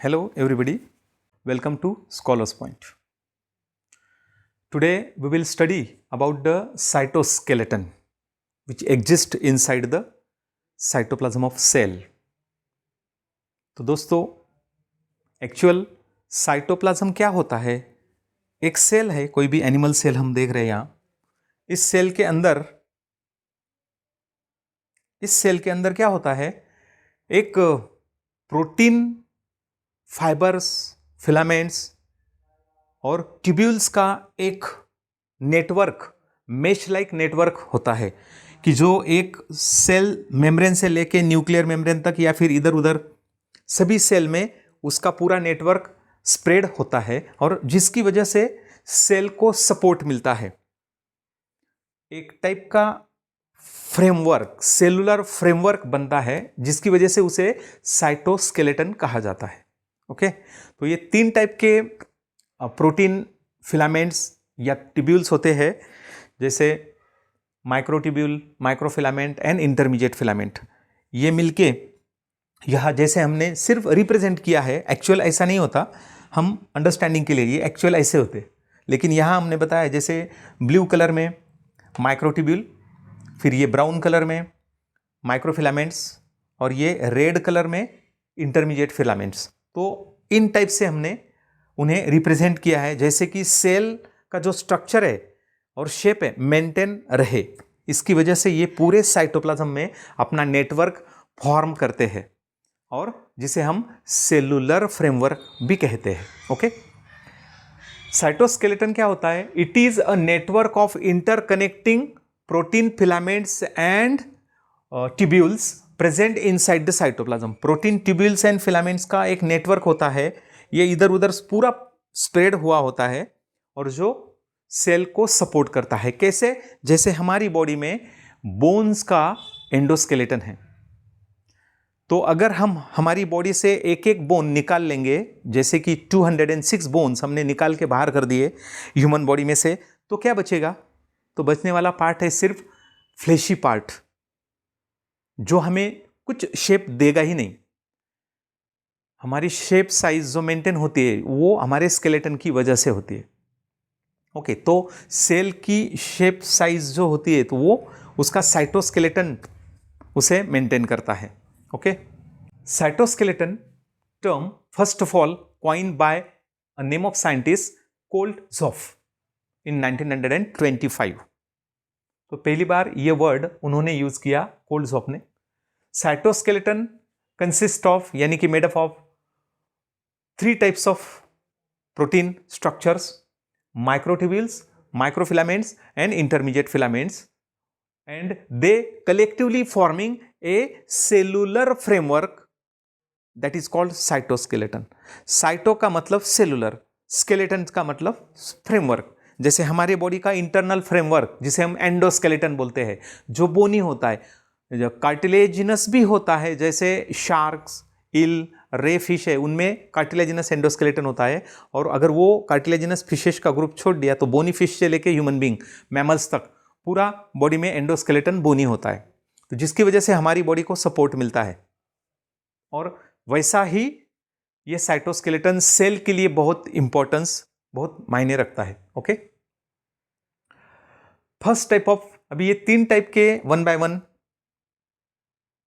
Hello everybody, welcome to Scholars Point. Today we will study about the cytoskeleton which exists inside the cytoplasm of cell. तो दोस्तों actual cytoplasm क्या होता है? एक cell है, कोई भी एनिमल सेल हम देख रहे हैं यहाँ. इस सेल के अंदर क्या होता है? एक प्रोटीन, फाइबर्स, फिलामेंट्स और ट्यूब्यूल्स का एक नेटवर्क, मेश लाइक नेटवर्क होता है कि जो एक सेल मेम्ब्रेन से लेके न्यूक्लियर मेम्ब्रेन तक या फिर इधर उधर सभी सेल में उसका पूरा नेटवर्क स्प्रेड होता है और जिसकी वजह से सेल को सपोर्ट मिलता है. एक टाइप का फ्रेमवर्क, सेलुलर फ्रेमवर्क बनता है जिसकी वजह से उसे साइटोस्केलेटन कहा जाता है. ओके, तो ये तीन टाइप के प्रोटीन फिलामेंट्स या ट्यूब्यूल्स होते हैं, जैसे microtubule, microfilament and intermediate filament. ये मिलके यह जैसे हमने सिर्फ रिप्रेजेंट किया है, एक्चुअल ऐसा नहीं होता. हम अंडरस्टैंडिंग के लिए ये एक्चुअल ऐसे होते, लेकिन यहाँ हमने बताया जैसे ब्लू कलर में माइक्रोट्यूब्यूल, फिर ये ब्राउन कलर में माइक्रोफिलामेंट्स और ये रेड कलर में इंटरमीडिएट फिलामेंट्स. तो इन टाइप से हमने उन्हें रिप्रेजेंट किया है, जैसे कि सेल का जो स्ट्रक्चर है और शेप है मेंटेन रहे. इसकी वजह से ये पूरे साइटोप्लाज्म में अपना नेटवर्क फॉर्म करते हैं और जिसे हम सेलुलर फ्रेमवर्क भी कहते हैं. ओके, साइटोस्केलेटन क्या होता है? It is a network of interconnecting protein filaments and tubules present inside the cytoplasm. Protein, tubules and filaments का एक नेटवर्क होता है. ये इधर उधर पूरा स्प्रेड हुआ होता है और जो सेल को सपोर्ट करता है. कैसे? जैसे हमारी बॉडी में बोन्स का एंडोस्केलेटन है, तो अगर हम हमारी बॉडी से एक एक बोन निकाल लेंगे, जैसे कि 206 बोन्स हमने निकाल के बाहर कर दिए ह्यूमन बॉडी में से, तो क्या बचेगा? तो बचने वाला पार्ट है सिर्फ फ्लेशी पार्ट, जो हमें कुछ शेप देगा ही नहीं. हमारी शेप साइज जो मेंटेन होती है वो हमारे स्केलेटन की वजह से होती है. ओके, तो सेल की शेप साइज जो होती है तो वो उसका साइटोस्केलेटन उसे मेंटेन करता है. Okay, cytoskeleton term first of all coined by a name of scientist Koltzoff in 1925. तो पहली बार ये वर्ड उन्होंने यूज किया, कोल्डज़ॉफ ने. साइटोस्केलेटन कंसिस्ट ऑफ, यानी कि made up of 3 types of protein structures: microtubules, microfilaments and intermediate filaments, and they collectively forming a cellular framework that is called cytoskeleton. Cyto का मतलब सेलुलर, स्केलेटन का मतलब framework. जैसे हमारे बॉडी का internal framework जिसे हम एंडोस्केलेटन बोलते हैं, जो बोनी होता है, जो कार्टिलेजिनस भी होता है, जैसे शार्क्स, इल, रे फिश है, उनमें कार्टिलेजिनस एंडोस्केलेटन होता है. और अगर वो कार्टिलेजिनस फिशेस का ग्रुप छोड़ दिया तो बोनी फिश से लेके ह्यूमन बींग, मैमल्स तक पूरा बॉडी में एंडोस्केलेटन बोनी होता है, तो जिसकी वजह से हमारी बॉडी को सपोर्ट मिलता है. और वैसा ही ये साइटोस्केलेटन सेल के लिए बहुत इंपॉर्टेंस, बहुत मायने रखता है. ओके, फर्स्ट टाइप ऑफ, अभी ये 3 टाइप के 1 बाय 1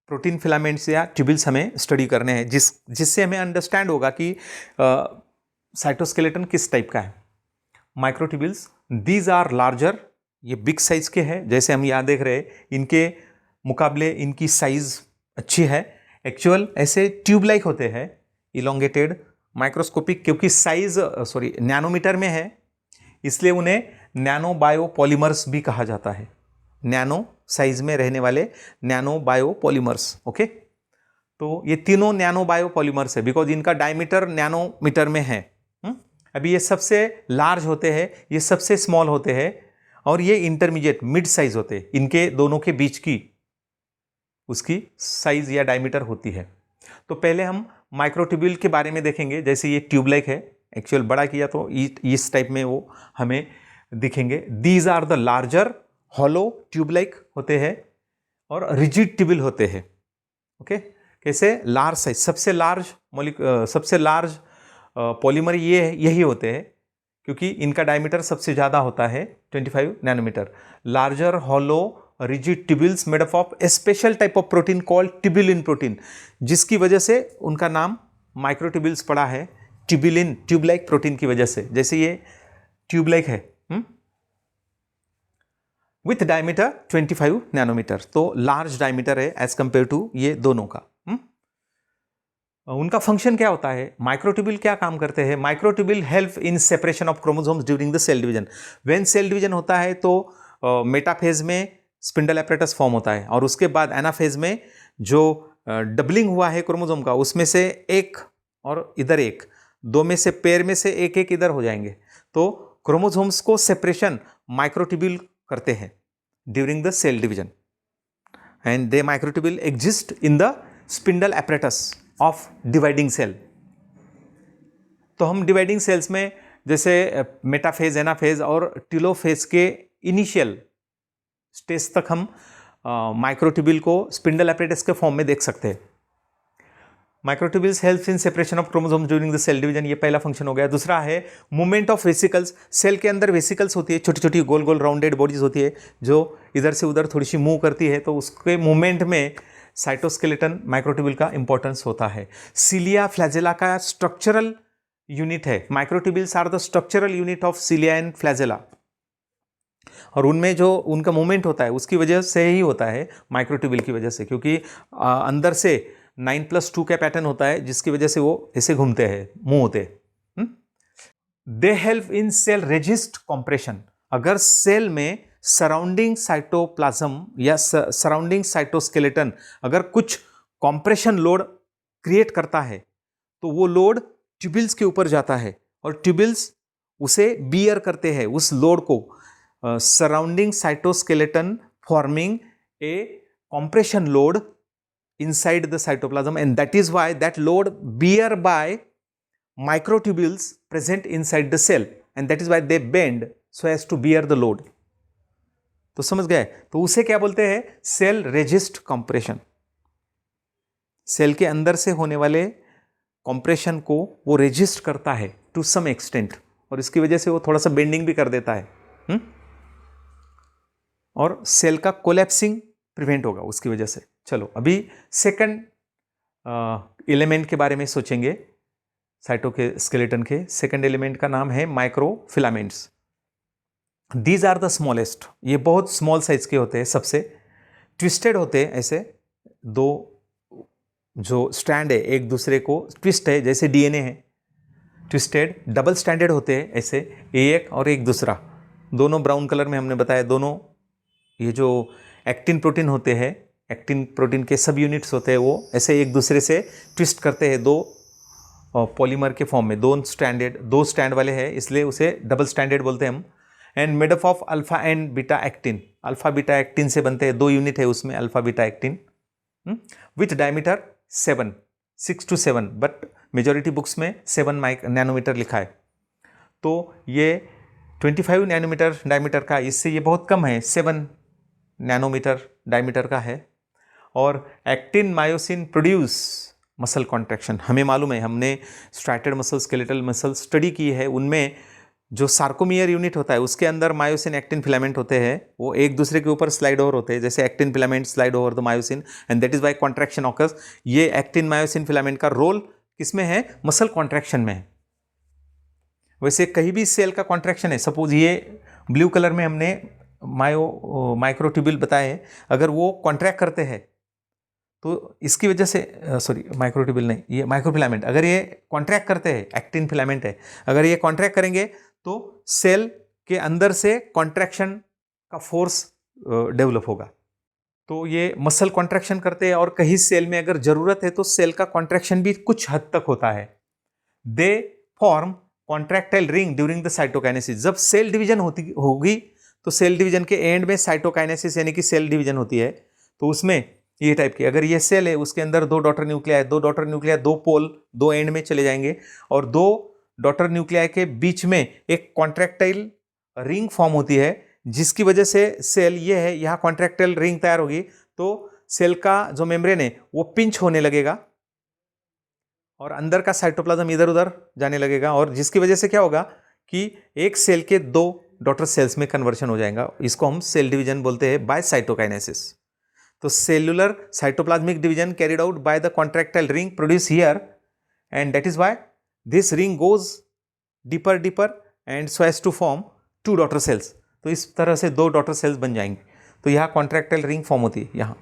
प्रोटीन फिलामेंट्स या ट्यूब्यूल्स हमें स्टडी करने हैं, जिससे हमें अंडरस्टैंड होगा कि साइटोस्केलेटन किस टाइप का है. माइक्रोट्यूब्यूल्स, दीज आर लार्जर, ये बिग साइज के हैं, जैसे हम यहाँ देख रहे हैं. इनके मुकाबले इनकी साइज अच्छी है. एक्चुअल ऐसे ट्यूब लाइक होते हैं, इलोंगेटेड, माइक्रोस्कोपिक, क्योंकि साइज नैनोमीटर में है, इसलिए उन्हें नैनो बायो पॉलीमर्स भी कहा जाता है. नैनो साइज में रहने वाले नैनो बायो पॉलीमर्स. ओके, तो ये तीनों नैनो बायो पॉलीमर्स है बिकॉज इनका डायमीटर नैनोमीटर में है. अभी ये सबसे लार्ज होते हैं, ये सबसे स्मॉल होते हैं, और ये इंटरमीडिएट मिड साइज होते हैं. इनके दोनों के बीच की उसकी साइज या डायमीटर होती है. तो पहले हम माइक्रोट्यूब्यूल के बारे में देखेंगे. जैसे ये ट्यूब लाइक है, एक्चुअल बड़ा किया तो इस टाइप में वो हमें दिखेंगे. These are the larger, hollow tube like होते हैं और रिजिड ट्यूब्यूल होते हैं. ओके, कैसे? लार्ज साइज, सबसे लार्ज पॉलीमर यही होते हैं, क्योंकि इनका डायमीटर सबसे ज़्यादा होता है 25 nanometre. Larger hollow rigid tubules made up of a special type of protein called tubulin protein, जिसकी वजह से उनका नाम माइक्रोट्यूब्यूल्स पड़ा है, ट्यूबुलिन, ट्यूब लाइक प्रोटीन की वजह से, जैसे ये ट्यूब लाइक है। विथ डायमीटर 25 नैनोमीटर, तो लार्ज डायमीटर है एज कंपेयर टू ये दोनों का। उनका फंक्शन क्या होता है? माइक्रोट्यूब्यूल क्या काम करते हैं? Microtubule help in separation of chromosomes during the cell division. When cell division होता है तो मेटाफेज में स्पिंडल एपरेटस फॉर्म होता है, और उसके बाद एनाफेज में जो डबलिंग हुआ है क्रोमोसोम का, उसमें से एक और इधर एक, दो में से पेयर में से एक एक इधर हो जाएंगे। तो क्रोमोसोम्स को सेपरेशन माइक्रोट्यूब्यूल करते हैं during the cell division, and they microtubule exist in the spindle apparatus of dividing cell. तो हम डिवाइडिंग सेल्स में जैसे मेटाफेज, एनाफेज और टीलोफेज के इनिशियल स्टेज तक हम माइक्रोट्यूब्यूल को स्पिंडल एपरेटस के फॉर्म में देख सकते हैं। Microtubules helps in separation of chromosomes during the cell division, ये पहला फंक्शन हो गया। दूसरा है मूवमेंट ऑफ वेसिकल्स। सेल के अंदर वेसिकल्स होती है, छोटी छोटी गोल गोल राउंडेड बॉडीज होती है, जो इधर से उधर थोड़ी सी मूव करती है, तो उसके मूवमेंट में साइटोस्केलेटन माइक्रोट्यूब्यूल का इंपॉर्टेंस होता है। सीलिया फ्लैजेला का स्ट्रक्चरल यूनिट है। Microtubules are the structural unit of cilia and flagella, और उनमें जो उनका मूवमेंट होता है उसकी वजह से ही होता है, माइक्रोट्यूब्यूल की वजह से, क्योंकि अंदर से 9+2 का पैटर्न होता है, जिसकी वजह से वो ऐसे घूमते हैं, मूव होते हैं। They help in cell resist compression. अगर सेल में सराउंडिंग साइटोप्लाज्म या सराउंडिंग साइटोस्केलेटन अगर कुछ कॉम्प्रेशन लोड क्रिएट करता है, तो वो लोड ट्यूब्यूल्स के ऊपर जाता है, और ट्यूब्यूल्स उसे बियर करते हैं, उस लोड को, surrounding cytoskeleton forming a compression load inside the cytoplasm, and that is why that load bear by microtubules present inside the cell, and that is why they bend so as to bear the load. तो समझ गए? तो उसे क्या बोलते हैं? Cell resist compression. Cell के अंदर से होने वाले कंप्रेशन को वो रेजिस्ट करता है टू सम एक्सटेंट, और इसकी वजह से वो थोड़ा सा बेंडिंग भी कर देता है, और सेल का कोलैप्सिंग प्रिवेंट होगा उसकी वजह से। चलो अभी सेकंड एलिमेंट के बारे में सोचेंगे। साइटोस्केलेटन के सेकंड एलिमेंट का नाम है microfilaments. These are the smallest. ये बहुत स्मॉल साइज के होते हैं, सबसे ट्विस्टेड होते हैं, ऐसे दो जो स्ट्रैंड है एक दूसरे को ट्विस्ट है, जैसे डीएनए है ट्विस्टेड। डबल स्टैंडर्ड होते हैं, ऐसे एक और एक दूसरा, दोनों ब्राउन कलर में हमने बताया। दोनों ये जो एक्टिन प्रोटीन होते हैं, एक्टिन प्रोटीन के सब यूनिट्स होते हैं, वो ऐसे एक दूसरे से ट्विस्ट करते हैं, दो पॉलीमर के फॉर्म में, दो स्टैंड वाले हैं, इसलिए उसे डबल स्टैंडर्ड बोलते हैं हम। And made up of alpha and beta actin. Alpha beta actin से बनते हैं, दो यूनिट है उसमें, alpha beta actin, with diameter 6 to 7, but majority books में 7 नैनोमीटर लिखा है। तो ये 25 नैनोमीटर डायमीटर का, इससे ये बहुत कम है, 7 नैनोमीटर डायमीटर का है। और actin myosin produce muscle contraction. हमें मालूम है, हमने स्ट्रैटेड मसल, स्केलेटल मसल स्टडी की है, उनमें जो सार्कोमियर यूनिट होता है उसके अंदर मायोसिन एक्टिन फिलामेंट होते हैं, वो एक दूसरे के ऊपर स्लाइड ओवर होते हैं, जैसे actin filament slide over the myosin, and that is why contraction occurs. ये एक्टिन मायोसिन फिलामेंट का रोल किसमें है? मसल कॉन्ट्रैक्शन में है। वैसे कहीं भी सेल का कॉन्ट्रैक्शन है, सपोज ये ब्लू कलर में हमने माइक्रोट्यूब्यूल बताए हैं, अगर वो कॉन्ट्रैक्ट करते हैं तो इसकी वजह से, सॉरी माइक्रोट्यूब्यूल नहीं, ये माइक्रोफिलामेंट, अगर ये कॉन्ट्रैक्ट करते हैं, एक्टिन फिलामेंट है, अगर ये कॉन्ट्रैक्ट करेंगे तो सेल के अंदर से कॉन्ट्रैक्शन का फोर्स डेवलप होगा। तो ये मसल कॉन्ट्रैक्शन करते हैं, और कहीं सेल में अगर जरूरत है तो सेल का कॉन्ट्रैक्शन भी कुछ हद तक होता है। दे form contractile ring during the cytokinesis. जब सेल डिवीजन होगी तो सेल डिवीजन के एंड में साइटोकाइनेसिस यानी कि सेल डिवीजन होती है, तो उसमें ये टाइप की, अगर ये सेल है उसके अंदर दो डॉटर न्यूक्लियाई, दो पोल दो एंड में चले जाएंगे, और दो डॉटर न्यूक्लियाई के बीच में एक कॉन्ट्रैक्टाइल रिंग फॉर्म होती है, जिसकी वजह से सेल ये है, यहाँ कॉन्ट्रैक्टाइल रिंग तैयार होगी, तो सेल का जो मेम्ब्रेन है वो पिंच होने लगेगा और अंदर का साइटोप्लाज्म इधर उधर जाने लगेगा, और जिसकी वजह से क्या होगा कि एक सेल के 2 डॉटर सेल्स में कन्वर्शन हो जाएगा। इसको हम सेल डिवीजन बोलते हैं बाय साइटोकाइनेसिस। तो cellular cytoplasmic division carried out by the contractile ring produce here, and that is why this ring goes deeper and so as to form 2 daughter cells. तो इस तरह से 2 डॉटर सेल्स बन जाएंगे। तो यहाँ कॉन्ट्रैक्टाइल रिंग फॉर्म होती है, यहाँ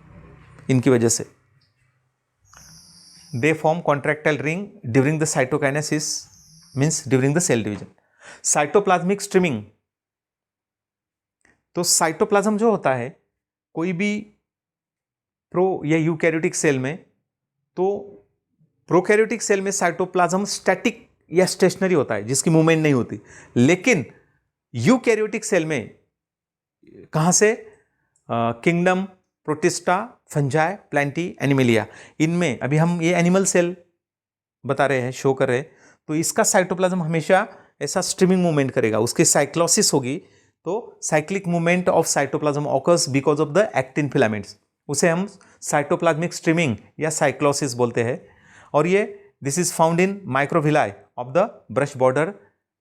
इनकी वजह से they form contractile ring during the cytokinesis, means during the cell division. Cytoplasmic streaming, तो साइटोप्लाज्म जो होता है कोई भी प्रो या यूकैरियोटिक सेल में, तो प्रोकैरियोटिक सेल में साइटोप्लाज्म स्टैटिक या स्टेशनरी होता है जिसकी मूवमेंट नहीं होती, लेकिन यूकैरियोटिक सेल में कहाँ से kingdom protista, fungi, Plantae, Animalia, इनमें अभी हम ये एनिमल सेल बता रहे हैं, शो कर रहे हैं, तो इसका साइटोप्लाज्म हमेशा ऐसा स्ट्रीमिंग मूवमेंट करेगा। उसकी साइक्लोसिस होगी तो cyclic movement of cytoplasm occurs because of the actin filaments, उसे हम साइटोप्लाज्मिक स्ट्रीमिंग या साइक्लोसिस बोलते हैं। और ये this is found in microvilli of the brush border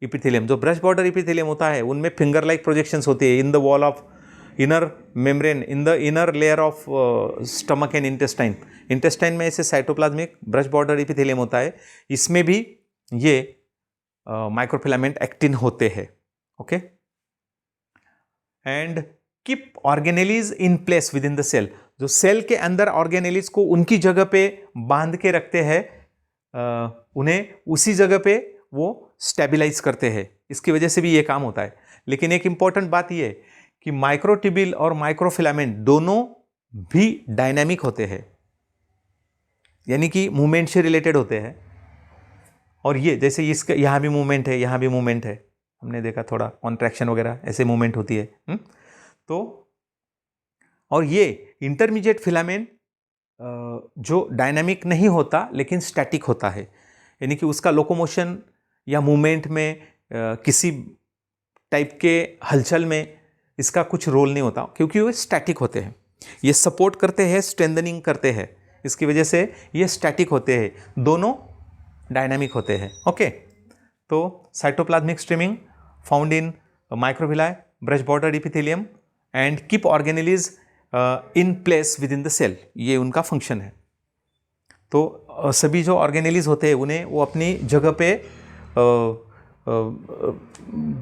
epithelium. जो ब्रश बॉर्डर इपिथेलियम होता है उनमें फिंगर लाइक प्रोजेक्शंस होती है in the wall of inner membrane, in the inner layer of stomach and intestine. Intestine में ऐसे cytoplasmic brush border epithelium होता है, इसमें भी ये माइक्रोफिलामेंट एक्टिन होते हैं। Okay, and keep organelles in place within the cell. जो सेल के अंदर ऑर्गेनेलीज को उनकी जगह पे बांध के रखते हैं, उन्हें उसी जगह पे वो स्टेबिलाइज करते हैं, इसकी वजह से भी ये काम होता है। लेकिन एक इंपॉर्टेंट बात ये है कि माइक्रोट्यूब्यूल और माइक्रोफिलामेंट दोनों भी डायनामिक होते हैं, यानी कि मूवमेंट से रिलेटेड होते हैं। और ये जैसे इसका यहाँ भी मूवमेंट है, यहाँ भी मूवमेंट है, हमने देखा थोड़ा कॉन्ट्रैक्शन वगैरह ऐसे मूवमेंट होती है। तो और ये इंटरमीडिएट फिलामेंट जो डायनामिक नहीं होता लेकिन स्टैटिक होता है, यानी कि उसका लोकोमोशन या मूवमेंट में किसी टाइप के हलचल में इसका कुछ रोल नहीं होता, क्योंकि वो स्टैटिक होते हैं। ये सपोर्ट करते हैं, स्ट्रेंथनिंग करते हैं, इसकी वजह से ये स्टैटिक होते हैं, दोनों डायनामिक होते हैं। ओके, तो cytoplasmic streaming found in microvilli, brush border epithelium and keep organelles in place within the cell, ये उनका फंक्शन है। तो सभी जो ऑर्गेनेलीज होते हैं उन्हें वो अपनी जगह पे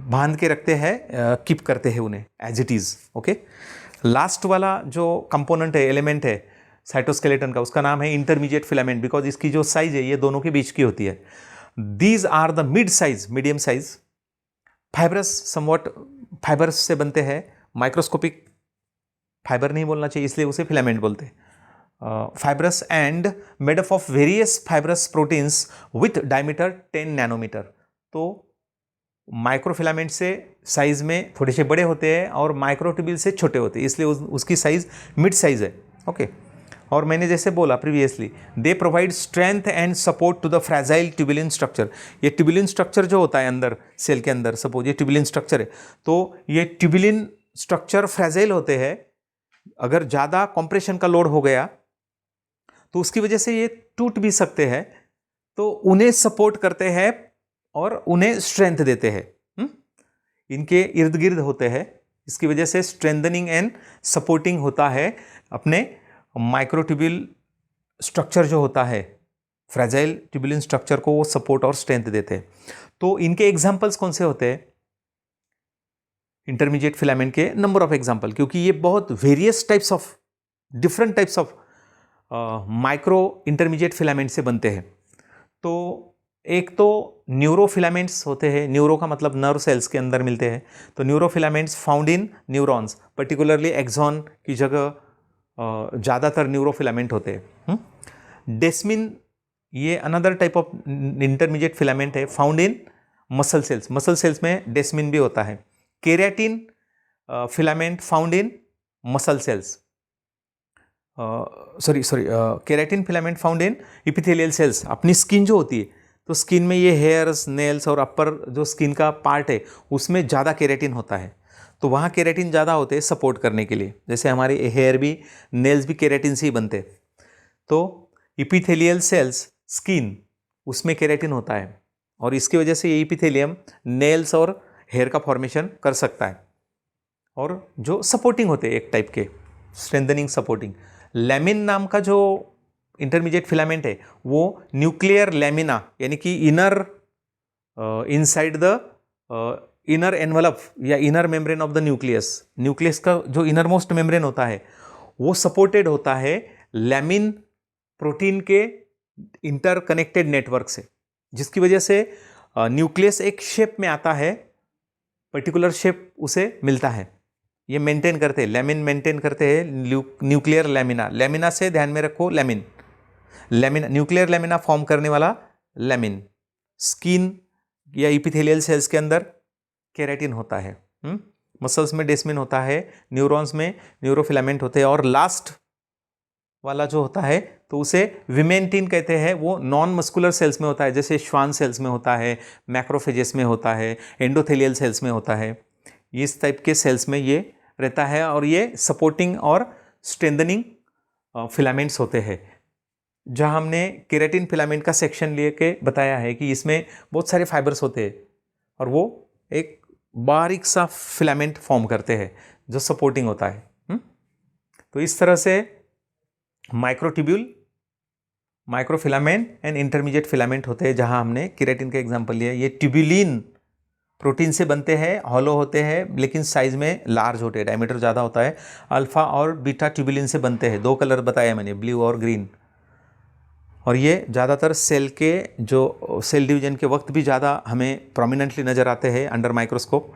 बांध के रखते हैं, कीप करते हैं उन्हें as it is. Okay, last वाला जो कंपोनेंट है, एलिमेंट है साइटोस्केलेटन का, उसका नाम है इंटरमीडिएट फिलामेंट, बिकॉज इसकी जो साइज है ये दोनों के बीच की होती है। These are the mid size, medium size, fibrous, somewhat fibres से बनते हैं, माइक्रोस्कोपिक फाइबर नहीं बोलना चाहिए इसलिए उसे फिलामेंट बोलते हैं, fibrous and made up of various fibrous proteins with diameter 10 nanometre. तो माइक्रोफिलामेंट से साइज में थोड़े से बड़े होते हैं और माइक्रोट्यूब्यूल से छोटे होते हैं, इसलिए उसकी साइज मिड साइज है। ओके, और मैंने जैसे बोला previously, they provide strength and support to the fragile tubulin structure. ये ट्यूबुलिन स्ट्रक्चर जो होता है अंदर सेल के अंदर, सपोज ये ट्यूबुलिन स्ट्रक्चर है, तो ये ट्यूबुलिन स्ट्रक्चर फ्रेजाइल होते हैं। अगर ज़्यादा कंप्रेशन का लोड हो गया तो उसकी वजह से ये टूट भी सकते हैं, तो उन्हें सपोर्ट करते हैं और उन्हें स्ट्रेंथ देते हैं। इनके इर्द गिर्द होते हैं, इसकी वजह से स्ट्रेंथनिंग एंड सपोर्टिंग होता है अपने माइक्रोट्यूब्यूल स्ट्रक्चर जो होता है, फ्रेजाइल ट्यूबुलिन स्ट्रक्चर को वो सपोर्ट और स्ट्रेंथ देते हैं। तो इनके एग्जाम्पल्स कौन से होते हैं? इंटरमीडिएट फिलामेंट के नंबर ऑफ एग्जाम्पल, क्योंकि ये बहुत various types of, different types of micro intermediate filament से बनते हैं। तो एक तो न्यूरोफिलामेंट्स होते हैं, न्यूरो का मतलब नर्व सेल्स के अंदर मिलते हैं, तो neurofilaments found in neurons, particularly axon की जगह ज़्यादातर न्यूरोफिलामेंट होते हैं। डेस्मिन, ये another type of intermediate filament है, found in muscle cells, muscle cells में डेस्मिन भी होता है। Keratin filament found in muscle cells, keratin filament found in epithelial cells. अपनी स्किन जो होती है, तो स्किन में ये हेयर्स, नेल्स और अपर जो स्किन का पार्ट है उसमें ज़्यादा केराटिन होता है। तो वहाँ केराटिन ज़्यादा होते हैं सपोर्ट करने के लिए, जैसे हमारे हेयर भी, नेल्स भी केराटिन से ही बनते हैं। तो इपिथेलियल सेल्स, स्किन, उसमें केराटिन होता है और इसकी वजह से ये इपिथेलियम नेल्स और हेयर का फॉर्मेशन कर सकता है। और जो सपोर्टिंग होते हैं एक टाइप के, स्ट्रेंथनिंग सपोर्टिंग। लैमिन नाम का जो इंटरमीडिएट फिलामेंट है वो न्यूक्लियर लैमिना, यानी कि inner inside the inner envelope या inner membrane of the nucleus का जो इनर मोस्ट मेम्ब्रेन होता है वो सपोर्टेड होता है लैमिन प्रोटीन के इंटरकनेक्टेड नेटवर्क से, जिसकी वजह से न्यूक्लियस एक शेप में आता है, पर्टिकुलर शेप उसे मिलता है। ये मेंटेन करते हैं, लैमिन मेंटेन करते हैं न्यूक्लियर लैमिना। लैमिना से ध्यान में रखो लैमिन, न्यूक्लियर लैमिना फॉर्म करने वाला लैमिन। स्किन या इपिथेलियल सेल्स के अंदर केराटिन होता है, मसल्स में डेस्मिन होता है, न्यूरॉन्स में न्यूरोफिलामेंट होते हैं, और लास्ट वाला जो होता है तो उसे विमेंटिन कहते हैं। वो नॉन मस्कुलर सेल्स में होता है, जैसे श्वान सेल्स में होता है, मैक्रोफेजेस में होता है, एंडोथेलियल सेल्स में होता है। इस टाइप के सेल्स में ये रहता है और ये सपोर्टिंग और स्ट्रेंथनिंग फिलामेंट्स होते हैं। जहाँ हमने केराटिन फिलामेंट का सेक्शन लेके बताया है कि इसमें बहुत सारे फाइबर्स होते हैं और वो एक बारीक सा फिलामेंट फॉर्म करते हैं जो सपोर्टिंग होता है। तो इस तरह से microtubule, microfilament and intermediate filament होते हैं। जहाँ हमने केराटिन का एग्जांपल लिया, ये ट्यूब्यूलिन प्रोटीन से बनते हैं, हॉलो होते हैं लेकिन साइज में लार्ज होते हैं, डायमीटर ज़्यादा होता है। अल्फा और बीटा ट्यूब्यूलिन से बनते हैं, 2 कलर बताया मैंने, ब्लू और ग्रीन। और ये ज़्यादातर सेल के जो सेल डिवीजन के वक्त भी ज़्यादा हमें प्रोमिनेंटली नज़र आते हैं अंडर माइक्रोस्कोप,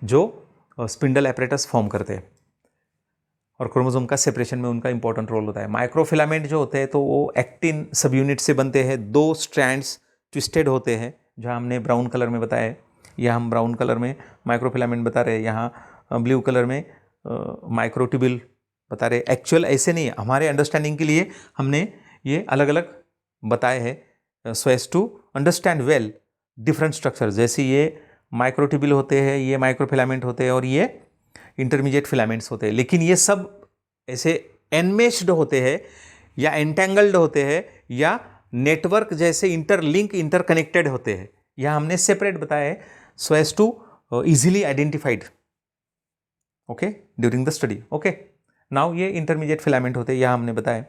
जो स्पिंडल एपरेटस फॉर्म करते हैं और क्रोमोसोम का सेपरेशन में उनका इंपॉर्टेंट रोल होता है। माइक्रोफिलामेंट जो होते हैं तो वो एक्टिन सब यूनिट से बनते हैं, 2 स्ट्रैंड्स ट्विस्टेड होते हैं, जहाँ हमने ब्राउन कलर में बताया है। यहाँ हम ब्राउन कलर में माइक्रोफिलामेंट बता रहे हैं, यहाँ ब्लू कलर में माइक्रोट्यूब्यूल बता रहे हैं। एक्चुअल ऐसे नहीं है, हमारे अंडरस्टैंडिंग के लिए हमने ये अलग अलग बताए हैं, so as to understand well different structure. जैसे ये माइक्रोट्यूब्यूल होते हैं, ये माइक्रोफिलामेंट होते हैं और ये इंटरमीडिएट फिलामेंट्स होते हैं। लेकिन ये सब ऐसे एनमेश्ड होते हैं या एंटेंगल्ड होते हैं या नेटवर्क जैसे इंटरलिंक, इंटरकनेक्टेड होते हैं। यहाँ हमने सेपरेट बताया है so as to easily identified, okay, during the study. Okay, now ये इंटरमीडिएट फिलामेंट होते हैं, यहाँ हमने बताया।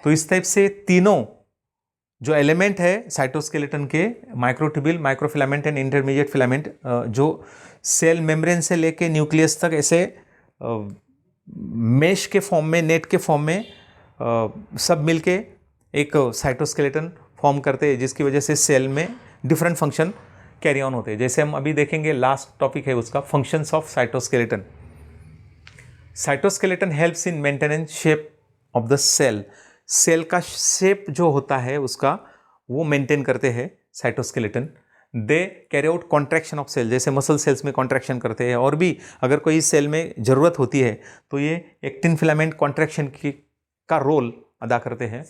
तो इस टाइप से तीनों जो एलिमेंट है साइटोस्केलेटन के, microtubule, microfilament and intermediate filament, जो सेल मेम्ब्रेन से लेके न्यूक्लियस तक ऐसे मेश के फॉर्म में, नेट के फॉर्म में सब मिलके एक साइटोस्केलेटन फॉर्म करते हैं, जिसकी वजह से सेल में डिफरेंट फंक्शन कैरी ऑन होते हैं। जैसे हम अभी देखेंगे, लास्ट टॉपिक है उसका, functions of cytoskeleton. Cytoskeleton helps in maintenance shape of the cell. Cell का शेप जो होता है उसका वो मेंटेन करते हैं cytoskeleton. They carry out contraction of cell, जैसे मसल सेल्स में कॉन्ट्रैक्शन करते हैं, और भी अगर कोई सेल में ज़रूरत होती है तो ये एक्टिन फिलामेंट कॉन्ट्रैक्शन का रोल अदा करते हैं।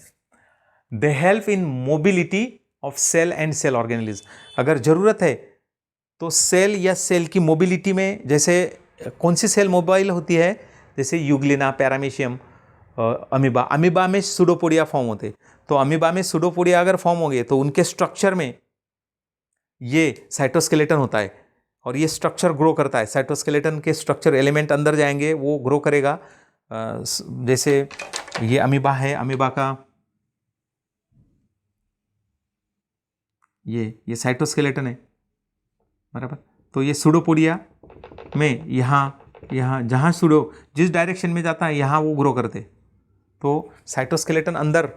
They help in mobility of cell and cell organelles. अगर ज़रूरत है तो सेल या सेल की मोबिलिटी में, जैसे कौन सी सेल मोबाइल होती है, जैसे यूग्लिना, पैरामीशियम, अमीबा। अमीबा में सूडोपोडिया फॉर्म होते, तो अमीबा में सूडोपोडिया अगर फॉर्म हो गए तो उनके स्ट्रक्चर में ये साइटोस्केलेटन होता है और ये स्ट्रक्चर ग्रो करता है। साइटोस्केलेटन के स्ट्रक्चर एलिमेंट अंदर जाएंगे, वो ग्रो करेगा। जैसे ये अमीबा है, अमीबा का ये साइटोस्केलेटन है, बराबर। तो ये सूडोपोडिया में यहाँ जहाँ सूडो जिस डायरेक्शन में जाता है यहाँ वो ग्रो करते, तो साइटोस्केलेटन अंदर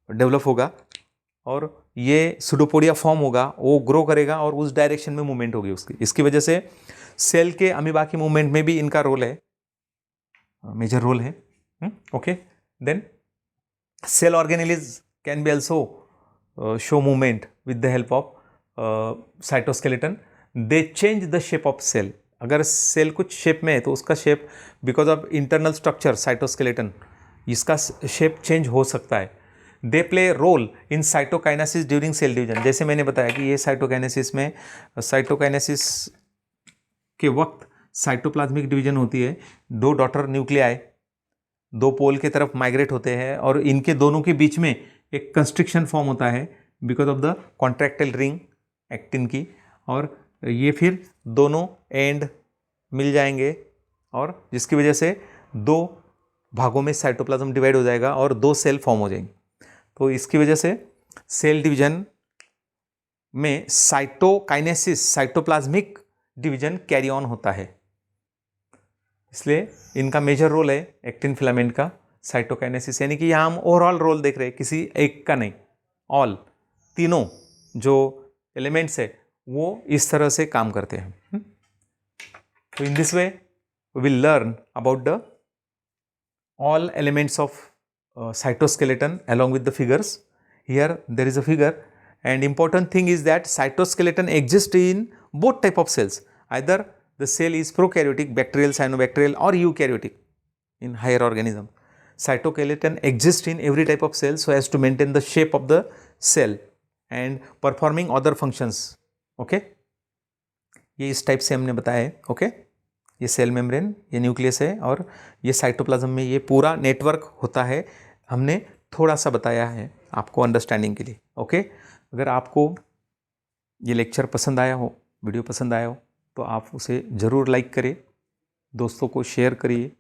डेवलप होगा और ये सूडोपोडिया फॉर्म होगा, वो ग्रो करेगा और उस डायरेक्शन में मूवमेंट होगी उसकी। इसकी वजह से सेल के अमीबा की मूवमेंट में भी इनका रोल है, मेजर रोल है। Okay, then cell organelles can be also show movement with the help of cytoskeleton. They change the shape of cell. अगर सेल कुछ शेप में है तो उसका shape because of internal structure cytoskeleton, इसका shape change हो सकता है। They play role in cytokinesis during cell division. जैसे मैंने बताया कि ये साइटोकाइनेसिस में, साइटोकाइनेसिस के वक्त साइटोप्लाज्मिक डिवीजन होती है, 2 डॉटर न्यूक्लियाई 2 पोल के तरफ माइग्रेट होते हैं और इनके दोनों के बीच में एक कंस्ट्रिक्शन फॉर्म होता है because of the contractile ring actin की, और ये फिर दोनों एंड मिल जाएंगे और जिसकी वजह से 2 भागों में साइटोप्लाज्म डिवाइड हो जाएगा और 2 सेल फॉर्म हो जाएंगे। तो इसकी वजह से सेल डिवीजन में cytokinesis cytoplasmic division carry on होता है, इसलिए इनका मेजर रोल है एक्टिन फिलामेंट का साइटोकाइनेसिस, यानी कि यहाँ हम ओवरऑल रोल देख रहे हैं, किसी एक का नहीं, ऑल तीनों जो एलिमेंट्स है वो इस तरह से काम करते हैं। तो in this way we will learn about the all elements of cytoskeleton along with the figures. Here there is a figure, and important thing is that cytoskeleton exists in both type of cells. Either the cell is prokaryotic, bacterial, cyanobacterial, or eukaryotic in higher organism. Cytoskeleton exists in every type of cell so as to maintain the shape of the cell and performing other functions. Okay, ये इस type से हमने बताया है। Okay, ये cell membrane, ये nucleus है और ये साइटोप्लाज्म में ये पूरा नेटवर्क होता है। हमने थोड़ा सा बताया है आपको अंडरस्टैंडिंग के लिए। ओके, अगर आपको ये लेक्चर पसंद आया हो, वीडियो पसंद आया हो, तो आप उसे ज़रूर लाइक करिए, दोस्तों को शेयर करिए